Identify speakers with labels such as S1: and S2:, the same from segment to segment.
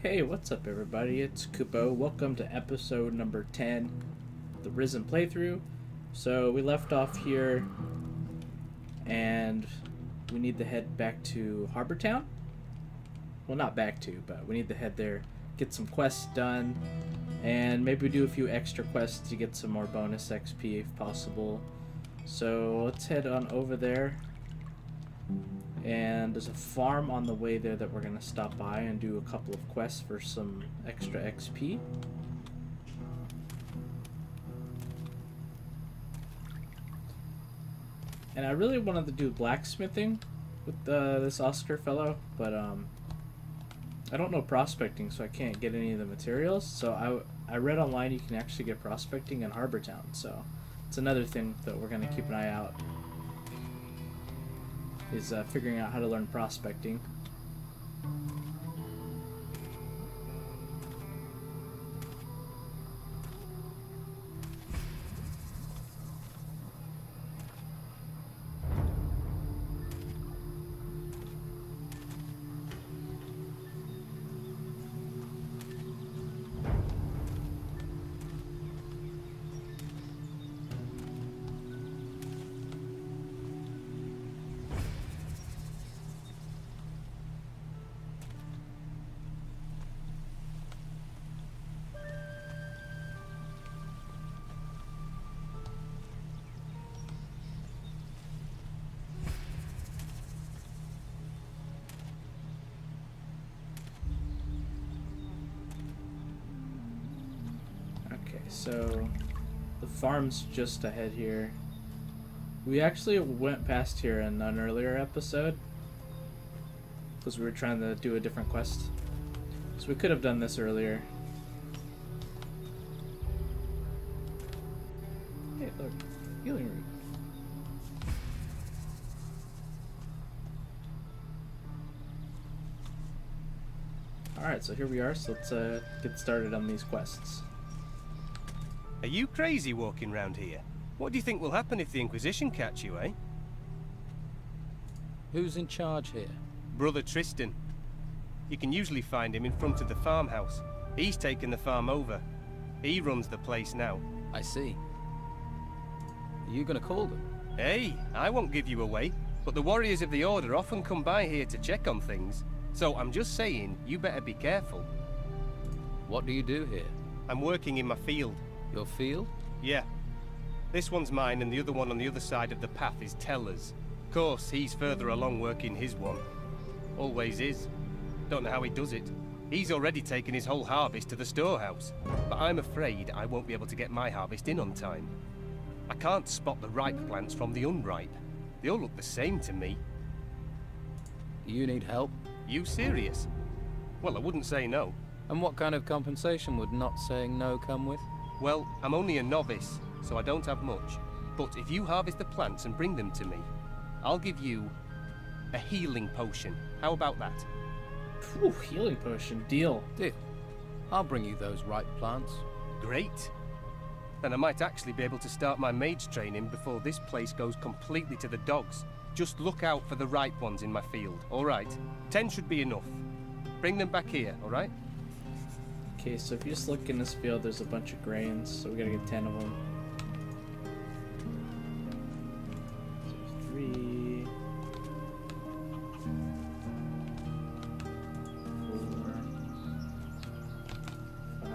S1: Hey, what's up, everybody? It's Kupo. Welcome to episode number 10 of the Risen playthrough. So, we left off here, and we need to head back to Harbor Town. Well, not back to, but we need to head there, get some quests done, and maybe do a few extra quests to get some more bonus XP if possible. So, let's head on over there. And there's a farm on the way there that we're going to stop by and do a couple of quests for some extra XP. And I really wanted to do blacksmithing with this Oscar fellow, but I don't know prospecting, so I can't get any of the materials. So I read online you can actually get prospecting in Harbor Town, so it's another thing that we're going to keep an eye out. Is figuring out how to learn prospecting. So, the farm's just ahead here. We actually went past here in an earlier episode because we were trying to do a different quest. So we could have done this earlier. Hey, look, healing root. Alright, so here we are, so let's get started on these quests.
S2: Are you crazy walking round here? What do you think will happen if the Inquisition catch you, eh?
S3: Who's in charge here?
S2: Brother Tristan. You can usually find him in front of the farmhouse. He's taken the farm over. He runs the place now.
S3: I see. Are you gonna call them?
S2: Hey, I won't give you away, but the warriors of the Order often come by here to check on things. So I'm just saying, you better be careful.
S3: What do you do here?
S2: I'm working in my field.
S3: Your field?
S2: Yeah. This one's mine and the other one on the other side of the path is Teller's. Of course, he's further along working his one. Always is. Don't know how he does it. He's already taken his whole harvest to the storehouse. But I'm afraid I won't be able to get my harvest in on time. I can't spot the ripe plants from the unripe. They all look the same to me.
S3: Do you need help?
S2: You serious? Well, I wouldn't say no.
S3: And what kind of compensation would not saying no come with?
S2: Well, I'm only a novice, so I don't have much. But if you harvest the plants and bring them to me, I'll give you a healing potion. How about that?
S1: Phew, healing potion. Deal.
S3: Deal. I'll bring you those ripe plants.
S2: Great. Then I might actually be able to start my mage training before this place goes completely to the dogs. Just look out for the ripe ones in my field, alright? 10 should be enough. Bring them back here, alright?
S1: Okay, so if you just look in this field, there's a bunch of grains, so we gotta get 10 of them. So 3, 4, 5.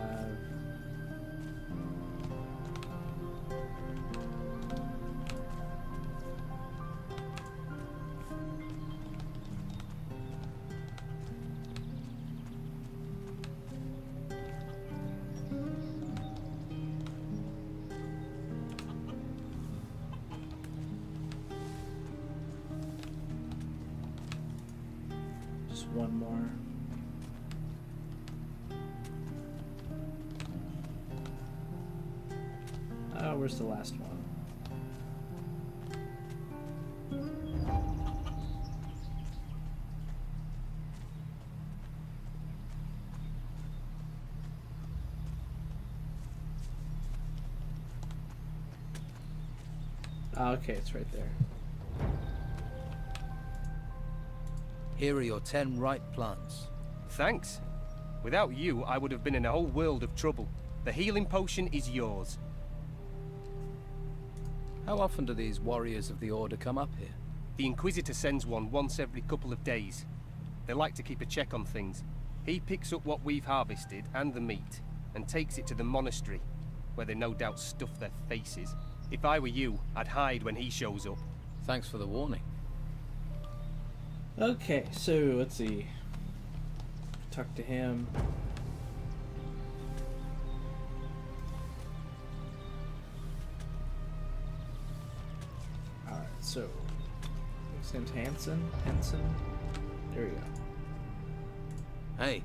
S1: Just one more. Where's the last one? Oh, okay, it's right there.
S3: Here are your 10 ripe plants.
S2: Thanks. Without you, I would have been in a whole world of trouble. The healing potion is yours.
S3: How often do these warriors of the Order come up here?
S2: The Inquisitor sends one once every couple of days. They like to keep a check on things. He picks up what we've harvested and the meat, and takes it to the monastery, where they no doubt stuff their faces. If I were you, I'd hide when he shows up.
S3: Thanks for the warning.
S1: Okay, so let's see. Talk to him. Alright, so his name's Hanson. There we go.
S3: Hey,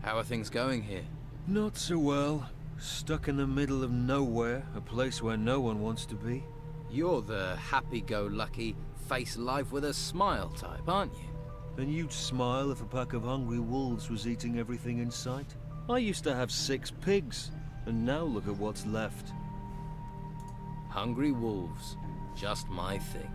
S3: how are things going here?
S4: Not so well. Stuck in the middle of nowhere, a place where no one wants to be.
S3: You're the happy-go-lucky, face life with a smile type, aren't you?
S4: And you'd smile if a pack of hungry wolves was eating everything in sight? I used to have 6 pigs, and now look at what's left.
S3: Hungry wolves. Just my thing.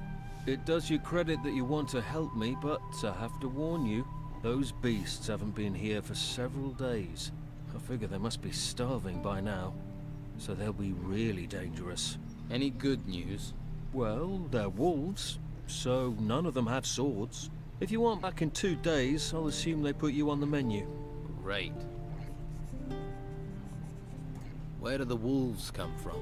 S4: It does you credit that you want to help me, but I have to warn you, those beasts haven't been here for several days. I figure they must be starving by now, so they'll be really dangerous.
S3: Any good news?
S4: Well, they're wolves, so none of them have swords. If you want back in 2 days, I'll assume they put you on the menu.
S3: Great. Where do the wolves come from?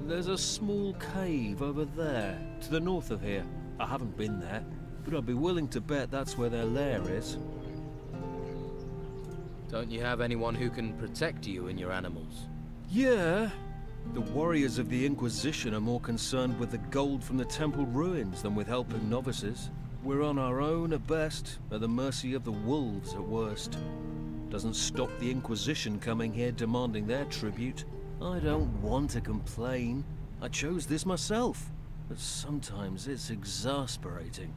S4: There's a small cave over there, to the north of here. I haven't been there, but I'd be willing to bet that's where their lair is.
S3: Don't you have anyone who can protect you and your animals?
S4: Yeah. The warriors of the Inquisition are more concerned with the gold from the temple ruins than with helping novices. We're on our own at best, at the mercy of the wolves at worst. Doesn't stop the Inquisition coming here demanding their tribute. I don't want to complain. I chose this myself. But sometimes it's exasperating.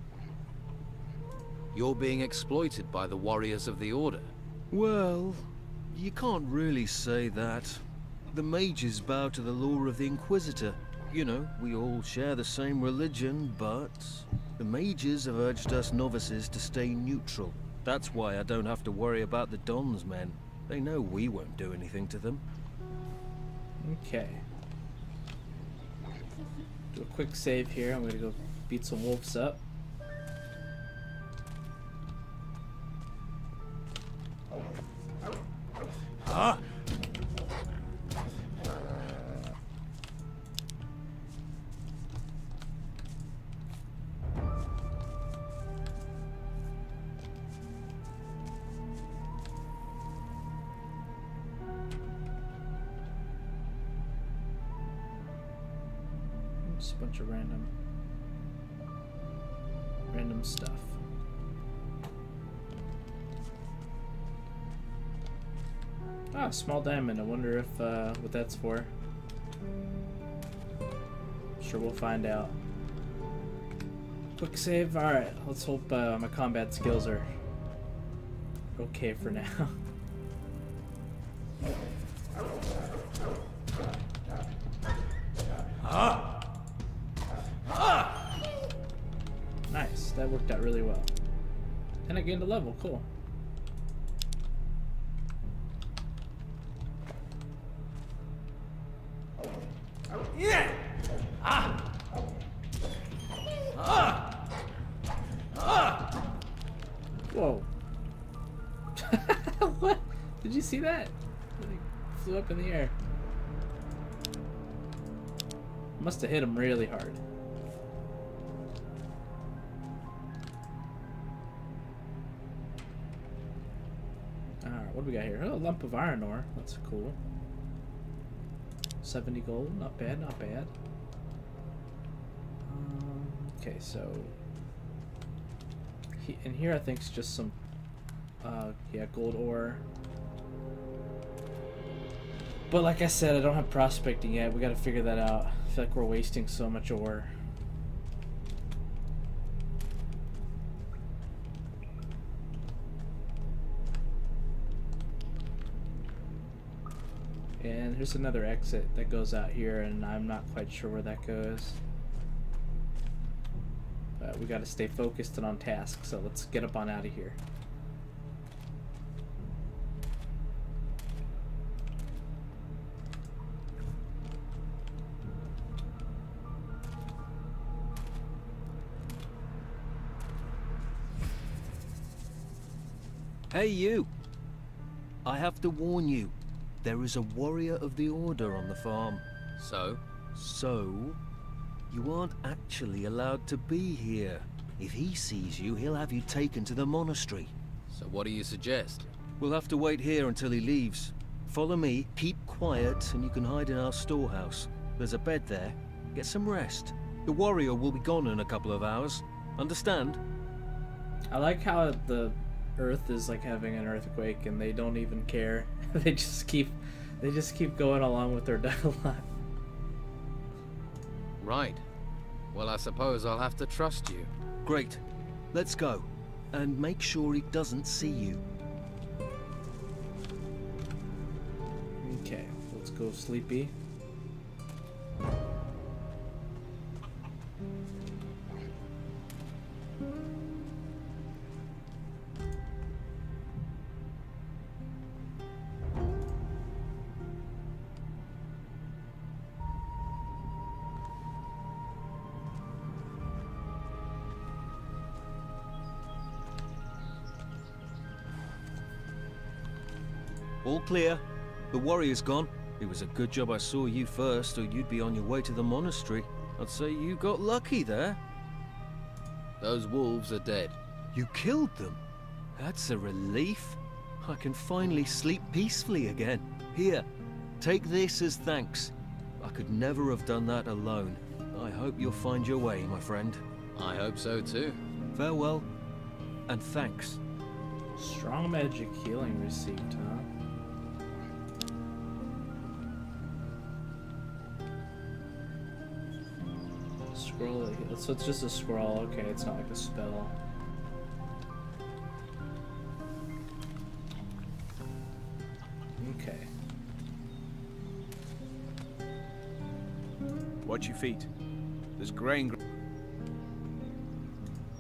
S3: You're being exploited by the warriors of the Order.
S4: Well, you can't really say that. The mages bow to the law of the Inquisitor. You know, we all share the same religion, but the mages have urged us novices to stay neutral. That's why I don't have to worry about the Don's men. They know we won't do anything to them.
S1: Okay. Do a quick save here. I'm gonna go beat some wolves up.
S4: Huh?
S1: Just a bunch of random stuff. Ah, small diamond. I wonder if what that's for. Sure, we'll find out. Quick save. All right, let's hope my combat skills are okay for now. Nice, that worked out really well. And I gained a level, cool.
S4: Yeah!
S1: Whoa. What? Did you see that? It flew up in the air. Must have hit him really hard. Alright, what do we got here? Oh, a lump of iron ore. That's cool. 70 gold. Not bad, not bad. Okay, so... in here I think it's just some... yeah, gold ore. But like I said, I don't have prospecting yet. We gotta figure that out. I feel like we're wasting so much ore. And here's another exit that goes out here, and I'm not quite sure where that goes. But we gotta stay focused and on task, so let's get up on out of here.
S4: Hey, you! I have to warn you. There is a warrior of the Order on the farm.
S3: So?
S4: So, you aren't actually allowed to be here. If he sees you, he'll have you taken to the monastery.
S3: So what do you suggest?
S4: We'll have to wait here until he leaves. Follow me, keep quiet, and you can hide in our storehouse. There's a bed there. Get some rest. The warrior will be gone in a couple of hours. Understand?
S1: I like how the Earth is like having an earthquake and they don't even care. They just keep going along with their dialogue.
S3: Right. Well, I suppose I'll have to trust you.
S4: Great. Let's go. And make sure he doesn't see you.
S1: Okay, let's go, Sleepy.
S4: All clear. The warrior's gone. It was a good job I saw you first, or you'd be on your way to the monastery. I'd say you got lucky there.
S3: Those wolves are dead.
S4: You killed them? That's a relief. I can finally sleep peacefully again. Here, take this as thanks. I could never have done that alone. I hope you'll find your way, my friend.
S3: I hope so too.
S4: Farewell, and thanks.
S1: Strong magic healing received, huh? Scroll. So it's just a scroll. Okay, it's not like a spell. Okay.
S5: Watch your feet. There's grain.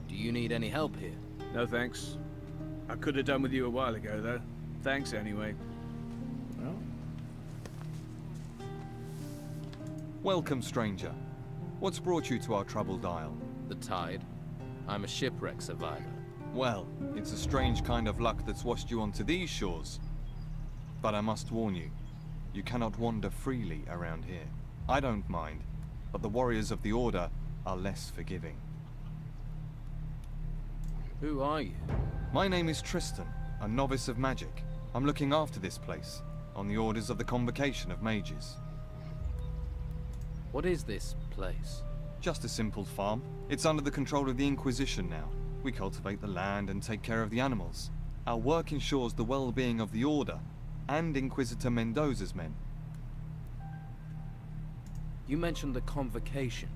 S3: Do you need any help here?
S5: No thanks. I could have done with you a while ago, though. Thanks anyway.
S1: Well,
S6: Welcome, stranger. What's brought you to our troubled isle?
S3: The tide. I'm a shipwreck survivor.
S6: Well, it's a strange kind of luck that's washed you onto these shores. But I must warn you, you cannot wander freely around here. I don't mind, but the warriors of the Order are less forgiving.
S3: Who are you?
S6: My name is Tristan, a novice of magic. I'm looking after this place, on the orders of the Convocation of Mages.
S3: What is this place?
S6: Just a simple farm. It's under the control of the Inquisition now. We cultivate the land and take care of the animals. Our work ensures the well-being of the Order and Inquisitor Mendoza's men.
S3: You mentioned the Convocation.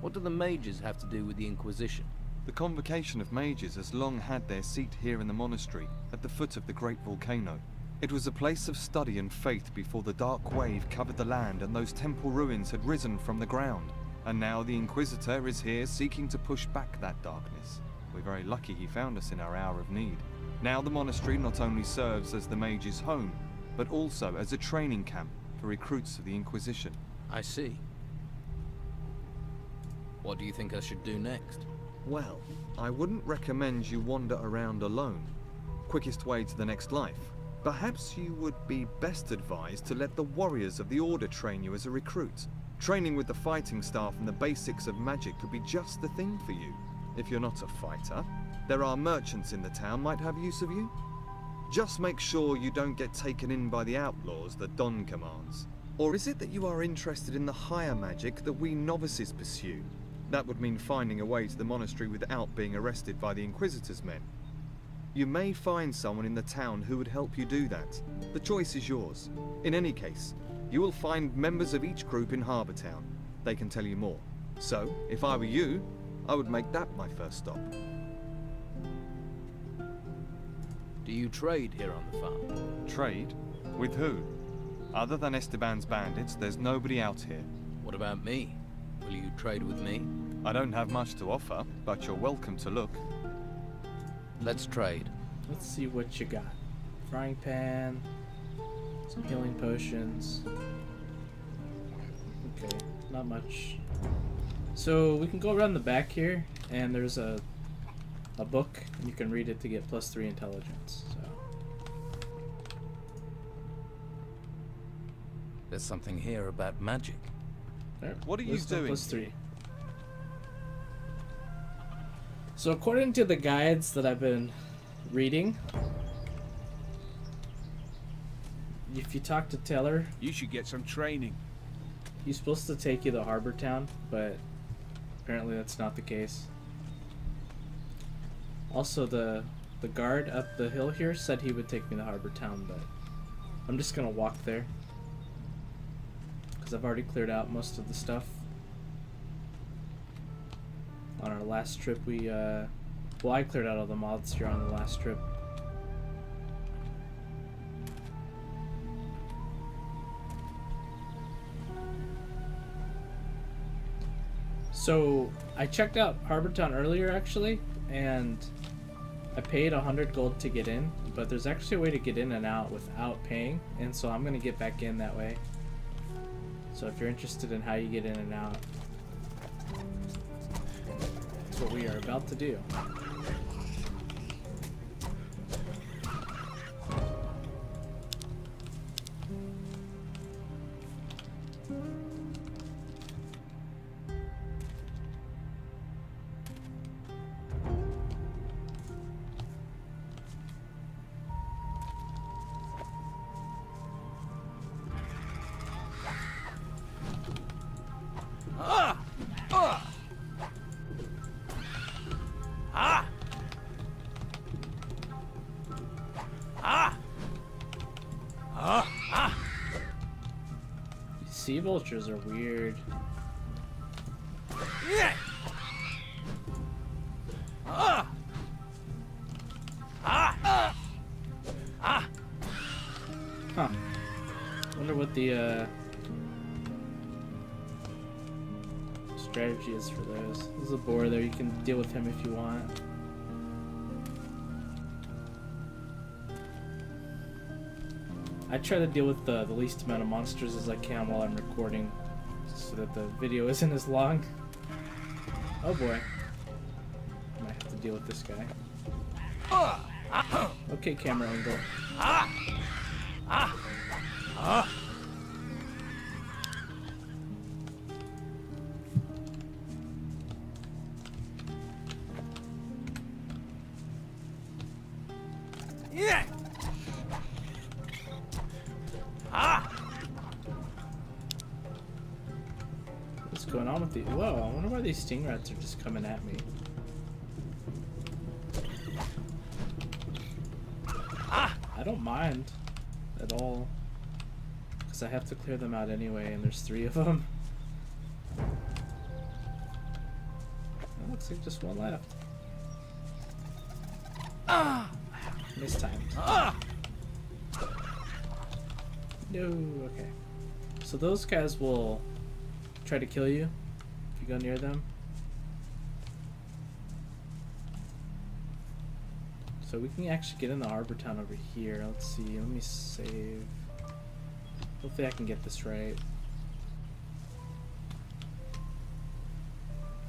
S3: What do the mages have to do with the Inquisition?
S6: The Convocation of Mages has long had their seat here in the monastery, at the foot of the great volcano. It was a place of study and faith before the dark wave covered the land and those temple ruins had risen from the ground. And now the Inquisitor is here seeking to push back that darkness. We're very lucky he found us in our hour of need. Now the monastery not only serves as the mages' home, but also as a training camp for recruits of the Inquisition.
S3: I see. What do you think I should do next?
S6: Well, I wouldn't recommend you wander around alone. Quickest way to the next life. Perhaps you would be best advised to let the warriors of the Order train you as a recruit. Training with the fighting staff and the basics of magic could be just the thing for you. If you're not a fighter, there are merchants in the town might have use of you. Just make sure you don't get taken in by the outlaws that Don commands. Or is it that you are interested in the higher magic that we novices pursue? That would mean finding a way to the monastery without being arrested by the Inquisitor's men. You may find someone in the town who would help you do that. The choice is yours. In any case, you will find members of each group in Harbour Town. They can tell you more. So, if I were you, I would make that my first stop.
S3: Do you trade here on the farm?
S6: Trade? With who? Other than Esteban's bandits, there's nobody out here.
S3: What about me? Will you trade with me?
S6: I don't have much to offer, but you're welcome to look.
S3: Let's trade.
S1: let's see what you got. Frying pan, some healing potions. Okay, not much. So we can go around the back here, and there's a a book, and you can read it to get +3 intelligence. So
S3: There's something here about magic.
S1: there.
S6: What are you
S1: Wisdom
S6: doing
S1: +3. So according to the guides that I've been reading, if you talk to Taylor,
S5: You should get some training.
S1: he's supposed to take you to Harbor Town, but apparently that's not the case. Also, the guard up the hill here said he would take me to Harbor Town, but I'm just gonna walk there because I've already cleared out most of the stuff. On our last trip, well, I cleared out all the moths here on the last trip. So I checked out Harbor Town earlier actually, and I paid 100 gold to get in, but there's actually a way to get in and out without paying, and so I'm gonna get back in that way. So if you're interested in how you get in and out, that's what we are about to do. Sea vultures are weird. Huh. Wonder what the strategy is for those. There's a boar there. You can deal with him if you want. I try to deal with the least amount of monsters as I can while I'm recording, so that the video isn't as long. Oh boy. I might have to deal with this guy. Okay, camera angle. What's going on with the... Whoa, I wonder why these sting rats are just coming at me. I don't mind at all, because I have to clear them out anyway, and there's 3 of them. It looks like just one left. Mistimed. No, okay. So those guys will try to kill you if you go near them. So we can actually get in the Harbor Town over here. Let's see, let me save. Hopefully I can get this right.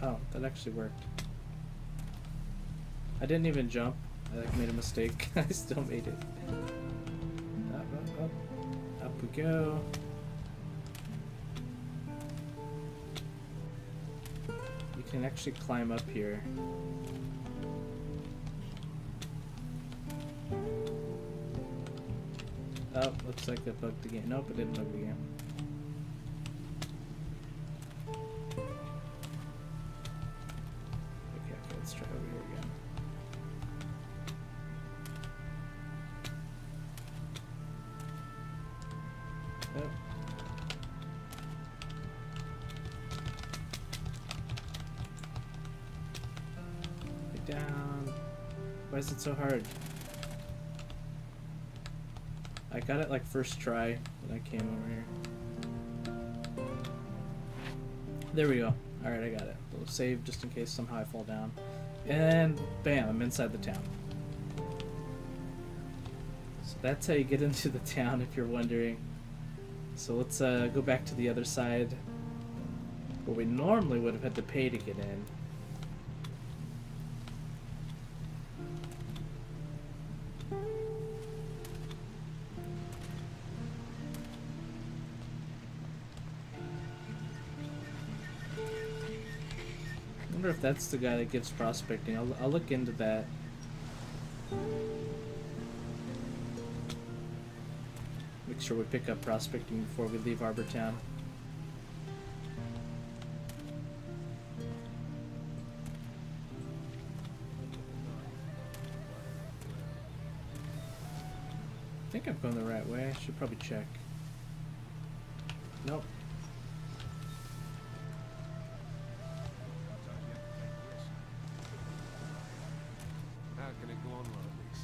S1: Oh, that actually worked. I didn't even jump. I like made a mistake. I still made it. Up, up, up. Up we go. You can actually climb up here. Oh, looks like it bugged the game. Nope, it didn't bug the game. Okay, let's try over here again. Oh. Get down. Why is it so hard? I got it like first try when I came over here. There we go. Alright, I got it. We'll save just in case somehow I fall down. And bam, I'm inside the town. So that's how you get into the town if you're wondering. So let's go back to the other side where we normally would have had to pay to get in. wonder if that's the guy that gives prospecting. I'll look into that. Make sure we pick up prospecting before we leave Arbor Town. I think I'm going the right way. I should probably check. Nope.
S3: How can it go on like this?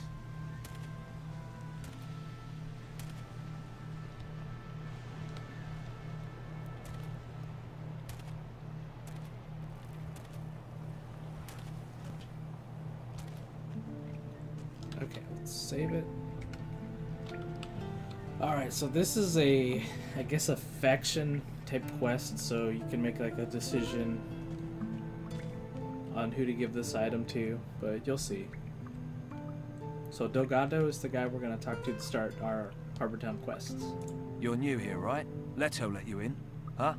S1: Okay, let's save it. Alright, so this is a, I guess, a faction type quest, so you can make like a decision on who to give this item to, but you'll see. So Delgado is the guy we're going to talk to start our Harbor Town quests.
S7: You're new here, right? Leto let you in, huh?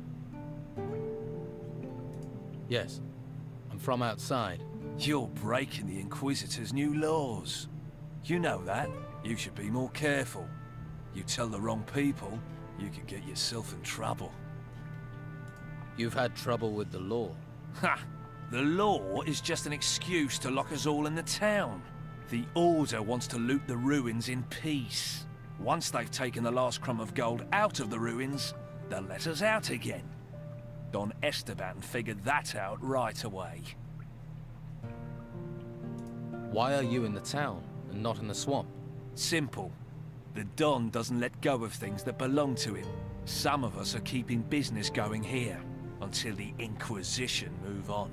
S3: Yes. I'm from outside.
S7: You're breaking the Inquisitor's new laws. You know that. You should be more careful. You tell the wrong people, you could get yourself in trouble.
S3: You've had trouble with the law.
S7: Ha! The law is just an excuse to lock us all in the town. The Order wants to loot the ruins in peace. Once they've taken the last crumb of gold out of the ruins, they'll let us out again. Don Esteban figured that out right away.
S3: Why are you in the town and not in the swamp?
S7: Simple. The Don doesn't let go of things that belong to him. Some of us are keeping business going here, until the Inquisition move on.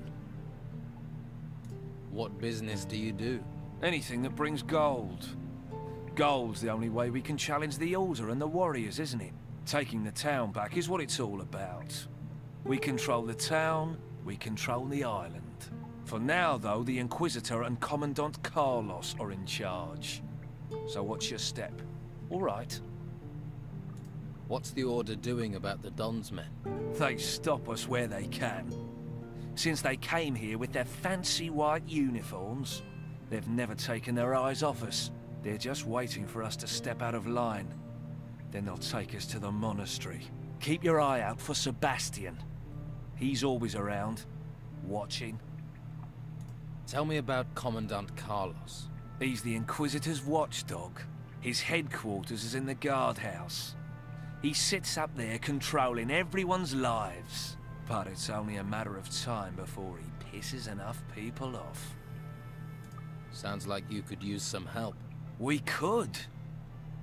S3: What business do you do?
S7: Anything that brings gold. Gold's the only way we can challenge the Order and the warriors, isn't it? Taking the town back is what it's all about. We control the town, we control the island. For now, though, the Inquisitor and Commandant Carlos are in charge. So what's your step? All right.
S3: What's the Order doing about the Don's men?
S7: They stop us where they can. Since they came here with their fancy white uniforms, they've never taken their eyes off us. They're just waiting for us to step out of line. Then they'll take us to the monastery. Keep your eye out for Sebastian. He's always around, watching.
S3: Tell me about Commandant Carlos.
S7: He's the Inquisitor's watchdog. His headquarters is in the guardhouse. He sits up there controlling everyone's lives. But it's only a matter of time before he pisses enough people off.
S3: Sounds like you could use some help.
S7: We could.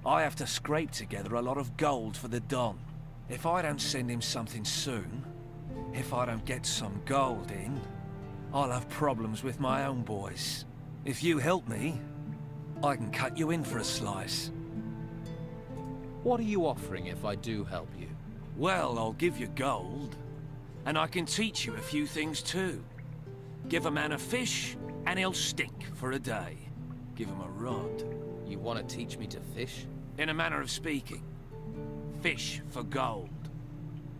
S7: I have to scrape together a lot of gold for the Don. If I don't send him something soon, if I don't get some gold in, I'll have problems with my own boys. If you help me, I can cut you in for a slice.
S3: What are you offering if I do help you?
S7: Well, I'll give you gold, and I can teach you a few things too. Give a man a fish, and he'll stink for a day. Give him a rod.
S3: You want to teach me to fish?
S7: In a manner of speaking. Fish for gold.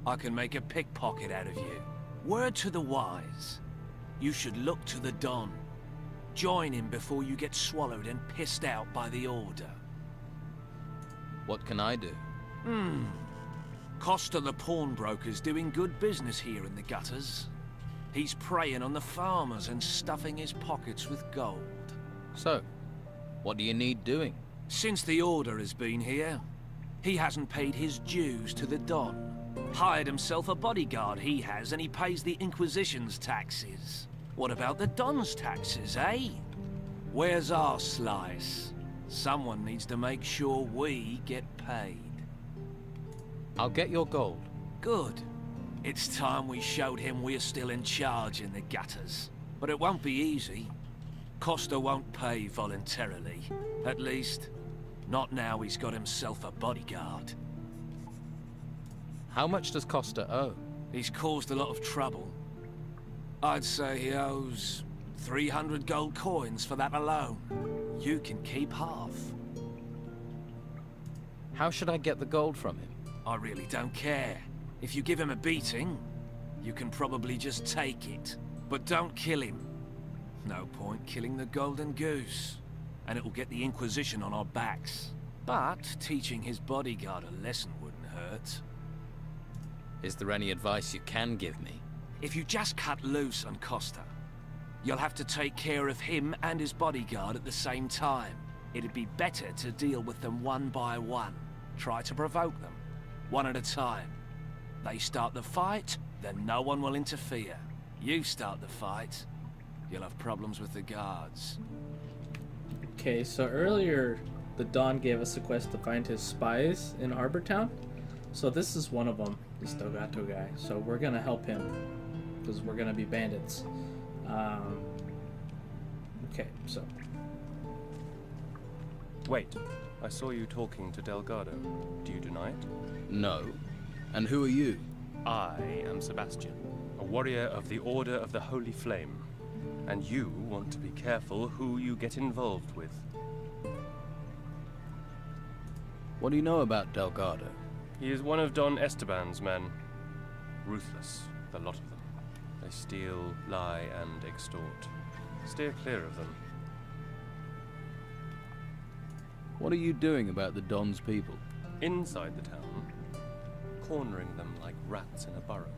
S7: I can make a pickpocket out of you. Word to the wise. You should look to the Don. Join him before you get swallowed and pissed out by the Order.
S3: What can I do?
S7: Costa the pawnbroker's doing good business here in the gutters. He's preying on the farmers and stuffing his pockets with gold.
S3: So, what do you need doing?
S7: Since the Order has been here, he hasn't paid his dues to the Don. Hired himself a bodyguard, he has, and he pays the Inquisition's taxes. What about the Don's taxes, eh? Where's our slice? Someone needs to make sure we get paid.
S3: I'll get your gold.
S7: Good. It's time we showed him we're still in charge in the gutters. But it won't be easy. Costa won't pay voluntarily. At least, not now he's got himself a bodyguard.
S3: How much does Costa owe?
S7: He's caused a lot of trouble. I'd say he owes 300 gold coins for that alone. You can keep half.
S3: How should I get the gold from him?
S7: I really don't care. If you give him a beating, you can probably just take it. But don't kill him. No point killing the golden goose. And it'll get the Inquisition on our backs. But teaching his bodyguard a lesson wouldn't hurt.
S8: Is there any advice you can give me?
S7: If you just cut loose on Costa, you'll have to take care of him and his bodyguard at the same time. It'd be better to deal with them one by one. Try to provoke them, one at a time. They start the fight, then no one will interfere. You start the fight, you'll have problems with the guards.
S1: Okay, so earlier the Don gave us a quest to find his spies in Harbor Town. So this is one of them, this Delgado guy. So we're gonna help him, because we're gonna be bandits. Okay, so...
S9: Wait, I saw you talking to Delgado. Do you deny it?
S8: No. And who are you?
S9: I am Sebastian, a warrior of the Order of the Holy Flame. And you want to be careful who you get involved with.
S8: What do you know about Delgado?
S9: He is one of Don Esteban's men. Ruthless, the lot of them. They steal, lie, and extort. Steer clear of them.
S8: What are you doing about the Don's people?
S9: Inside the town, cornering them like rats in a burrow.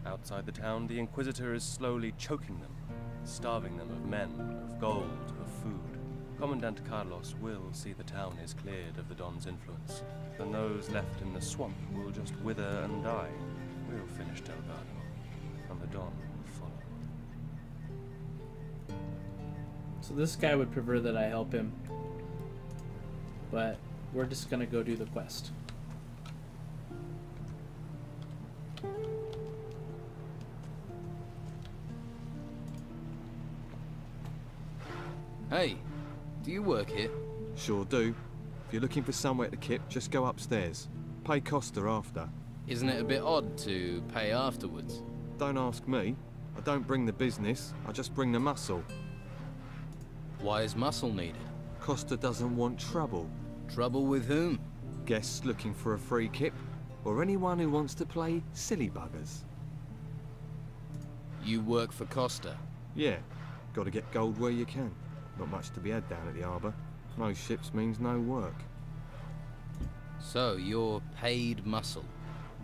S9: Outside the town, the Inquisitor is slowly choking them, starving them of men, of gold, of food. Commandant Carlos will see the town is cleared of the Don's influence. Then those left in the swamp will just wither and die. We'll finish Delgado, and the Don will follow.
S1: So this guy would prefer that I help him. But we're just gonna go do the quest.
S8: Hey, do you work here?
S6: Sure do. If you're looking for somewhere to kip, just go upstairs. Pay Costa after.
S8: Isn't it a bit odd to pay afterwards?
S6: Don't ask me. I don't bring the business, I just bring the muscle.
S8: Why is muscle needed?
S6: Costa doesn't want trouble.
S8: Trouble with whom?
S6: Guests looking for a free kip, or anyone who wants to play silly buggers.
S8: You work for Costa?
S6: Yeah, gotta get gold where you can. Not much to be had down at the harbour. No ships means no work.
S8: So, you're paid muscle?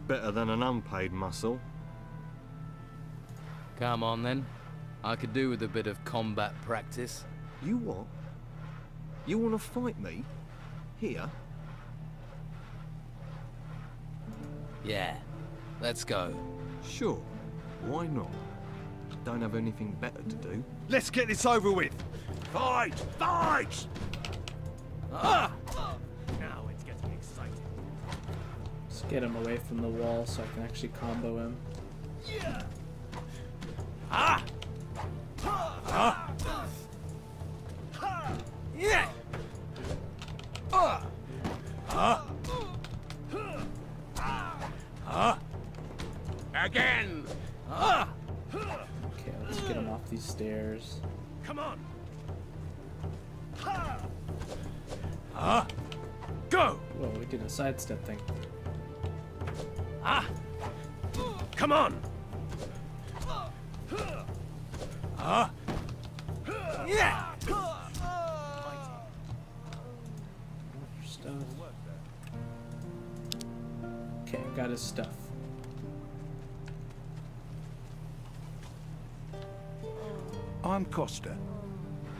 S6: Better than an unpaid muscle.
S8: Come on then. I could do with a bit of combat practice.
S6: You what? You wanna fight me? Here?
S8: Yeah, let's go.
S6: Sure, why not? Don't have anything better to do.
S5: Let's get this over with! Fight! Fight!
S2: Now it's getting exciting.
S1: Just get him away from the wall so I can actually combo him.
S5: Again!
S1: Okay, let's get him off these stairs.
S2: Come on!
S5: Go!
S1: Whoa, we did a sidestep thing.
S2: Come on!
S1: Stuff. Okay, got his stuff.
S10: I'm Costa.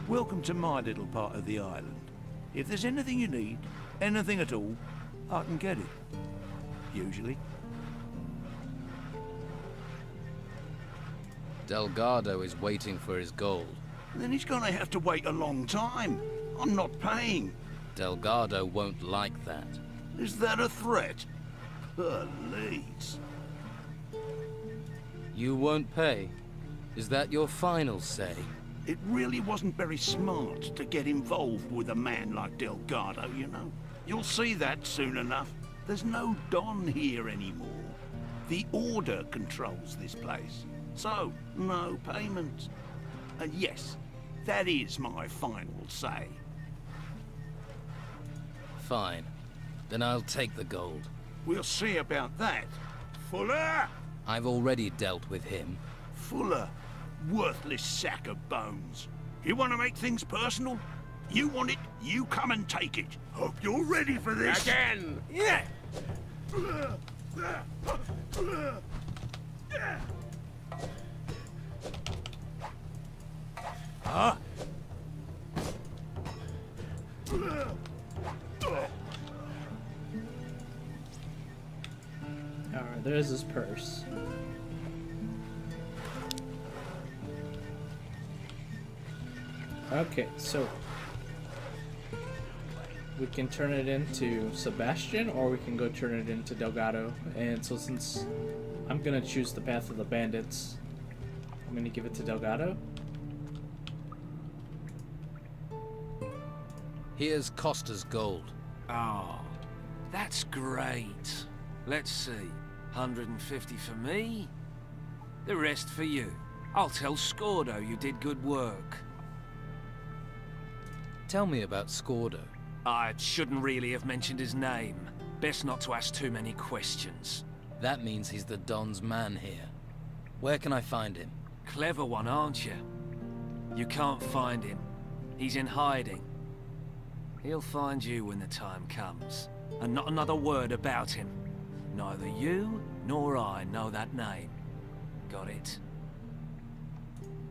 S10: Welcome to my little part of the island. If there's anything you need, anything at all, I can get it. Usually.
S8: Delgado is waiting for his gold.
S10: Then he's gonna have to wait a long time. I'm not paying.
S8: Delgado won't like that.
S10: Is that a threat? Please.
S8: You won't pay? Is that your final say?
S10: It really wasn't very smart to get involved with a man like Delgado, you know. You'll see that soon enough. There's no Don here anymore. The Order controls this place. So, no payment. And yes, that is my final say.
S8: Fine. Then I'll take the gold.
S10: We'll see about that. Fuller!
S8: I've already dealt with him.
S10: Fuller, worthless sack of bones. You want to make things personal? You want it, you come and take it. Hope you're ready for this.
S7: Again! Yeah!
S10: Huh?
S1: Alright, there's his purse. Okay, so we can turn it into Sebastian, or we can go turn it into Delgado. And so since I'm gonna choose the path of the bandits, I'm gonna give it to Delgado.
S8: Here's Costa's gold.
S7: Oh, that's great. Let's see. 150 for me. The rest for you. I'll tell Scordo you did good work.
S8: Tell me about Scordo.
S7: I shouldn't really have mentioned his name. Best not to ask too many questions.
S8: That means he's the Don's man here. Where can I find him?
S7: Clever one, aren't you? You can't find him. He's in hiding. He'll find you when the time comes. And not another word about him. Neither you nor I know that name. Got it?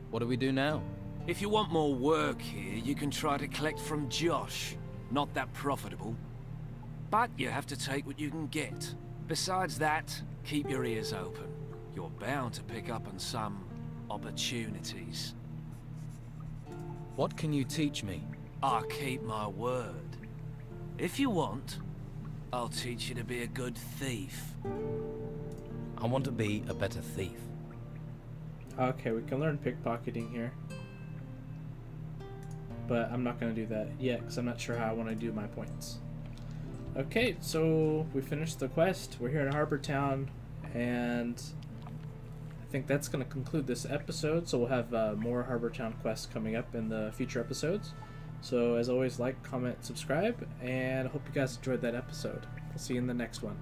S8: What do we do now?
S7: If you want more work here, you can try to collect from Josh. Not that profitable. But you have to take what you can get. Besides that, keep your ears open. You're bound to pick up on some opportunities.
S8: What can you teach me?
S7: I'll keep my word. If you want, I'll teach you to be a good thief.
S8: I want to be a better thief.
S1: Okay, we can learn pickpocketing here. But I'm not going to do that yet because I'm not sure how I want to do my points. Okay, so we finished the quest. We're here in Harbor Town, and I think that's going to conclude this episode. So we'll have more Harbor Town quests coming up in the future episodes. So as always, like, comment, subscribe, and I hope you guys enjoyed that episode. We'll see you in the next one.